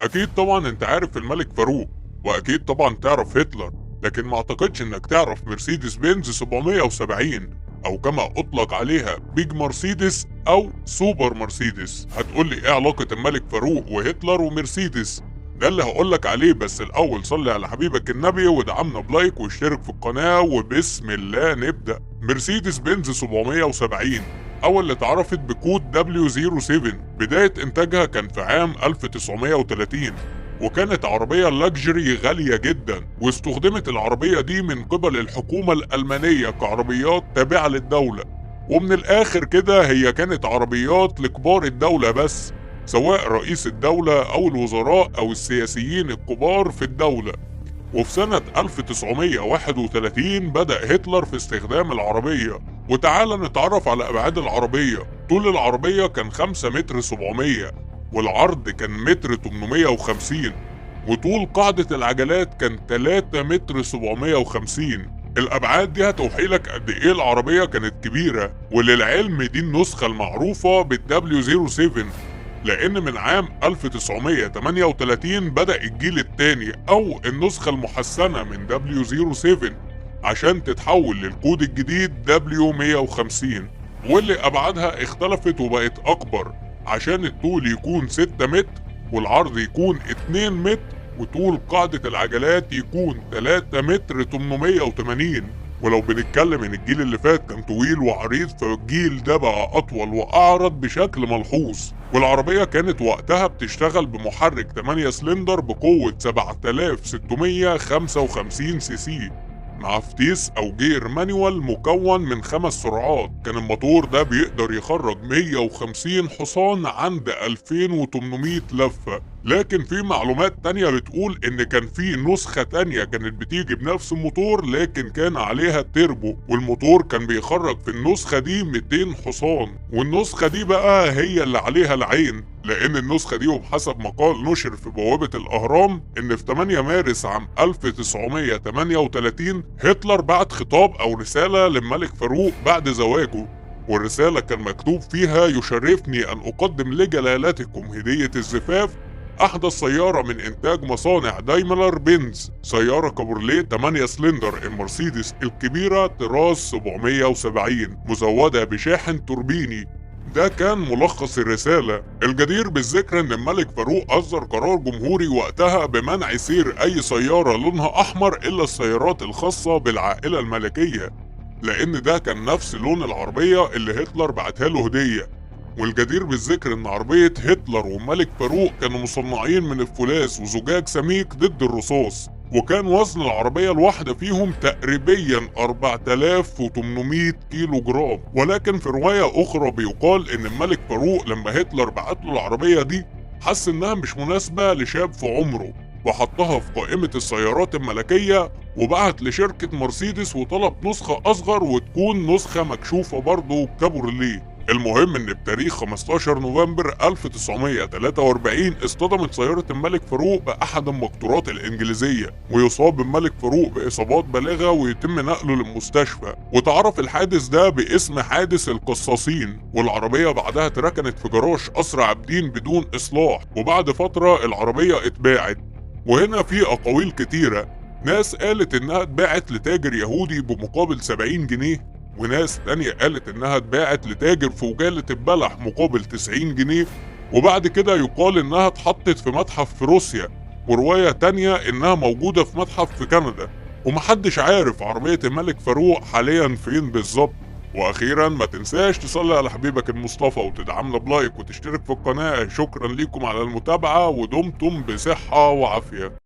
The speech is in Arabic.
أكيد طبعًا أنت عارف الملك فاروق، وأكيد طبعًا تعرف هتلر، لكن ما أعتقدش إنك تعرف مرسيدس بنز 770 أو كما أطلق عليها بيج مرسيدس أو سوبر مرسيدس. هتقول لي إيه علاقة الملك فاروق وهتلر ومرسيدس؟ ده اللي هاقول لك عليه، بس الأول صلِّ على حبيبك النبي وادعمنا بلايك واشترك في القناة وبسم الله نبدأ. مرسيدس بنز 770 أو اللي اتعرفت بكود W07 بداية إنتاجها كان في عام 1930، وكانت عربية لاكجري غالية جدا، واستخدمت العربية دي من قبل الحكومة الألمانية كعربيات تابعة للدولة. ومن الآخر كده هي كانت عربيات لكبار الدولة بس، سواء رئيس الدولة أو الوزراء أو السياسيين الكبار في الدولة. وفي سنة 1931 بدأ هتلر في استخدام العربية. وتعالى نتعرف على أبعاد العربية. طول العربية كان 5 متر 700، والعرض كان متر 850، وطول قاعدة العجلات كان 3 متر 750. الأبعاد دي هتوحي لك قد إيه العربية كانت كبيرة. وللعلم دي النسخة المعروفة بالدبليو 07، لأن من عام 1938 بدأ الجيل الثاني أو النسخة المحسنة من W07 عشان تتحول للكود الجديد W150، واللي أبعادها اختلفت وبقت أكبر عشان الطول يكون 6 متر والعرض يكون 2 متر وطول قاعدة العجلات يكون 3 متر 880. ولو بنتكلم ان الجيل اللي فات كان طويل وعريض، فالجيل ده بقى اطول واعرض بشكل ملحوظ. والعربية كانت وقتها بتشتغل بمحرك 8 سلندر بقوة 7655 سي سي، مع فتيس او جير مانيوال مكون من 5 سرعات. كان الموتور ده بيقدر يخرج 150 حصان عند 2800 لفة. لكن في معلومات تانية بتقول ان كان في نسخة تانية كانت بتيجي بنفس الموتور لكن كان عليها تيربو، والموتور كان بيخرج في النسخة دي 200 حصان. والنسخة دي بقى هي اللي عليها العين، لان النسخة دي وبحسب مقال نشر في بوابة الاهرام ان في 8 مارس عام 1938 هتلر بعت خطاب او رسالة للملك فاروق بعد زواجه. والرسالة كان مكتوب فيها: يشرفني ان اقدم لجلالتكم هدية الزفاف أحدث سيارة من إنتاج مصانع دايملر بنز، سيارة كابورليه 8 سلندر المرسيدس الكبيرة طراز 770 مزودة بشاحن توربيني. ده كان ملخص الرسالة. الجدير بالذكر إن الملك فاروق أصدر قرار جمهوري وقتها بمنع سير أي سيارة لونها أحمر إلا السيارات الخاصة بالعائلة الملكية، لأن ده كان نفس لون العربية اللي هتلر بعتها له هدية. والجدير بالذكر ان عربية هتلر والملك فاروق كانوا مصنعين من الفولاذ وزجاج سميك ضد الرصاص، وكان وزن العربية الواحدة فيهم تقريبا 4800 كيلو جرام. ولكن في رواية أخرى بيقال إن الملك فاروق لما هتلر بعت له العربية دي حس إنها مش مناسبة لشاب في عمره، وحطها في قائمة السيارات الملكية، وبعت لشركة مرسيدس وطلب نسخة أصغر وتكون نسخة مكشوفة برضه كابورليه. المهم ان بتاريخ 15 نوفمبر 1943 اصطدمت سيارة الملك فاروق بأحد المقطورات الإنجليزية، ويصاب الملك فاروق بإصابات بالغة ويتم نقله للمستشفى. وتعرف الحادث ده باسم حادث القصاصين. والعربية بعدها اتركنت في جراج قصر عابدين بدون إصلاح، وبعد فترة العربية اتباعت. وهنا في أقاويل كتيرة، ناس قالت إنها اتباعت لتاجر يهودي بمقابل 70 جنيه، وناس تانية قالت انها اتباعت لتاجر في وجالة البلح مقابل 90 جنيه، وبعد كده يقال انها اتحطت في متحف في روسيا، ورواية تانية انها موجودة في متحف في كندا. ومحدش عارف عربية الملك فاروق حاليا فين بالظبط. واخيرا ما تنساش تصلي على حبيبك المصطفى وتدعمنا بلايك وتشترك في القناة. شكرا ليكم على المتابعة ودمتم بصحة وعافية.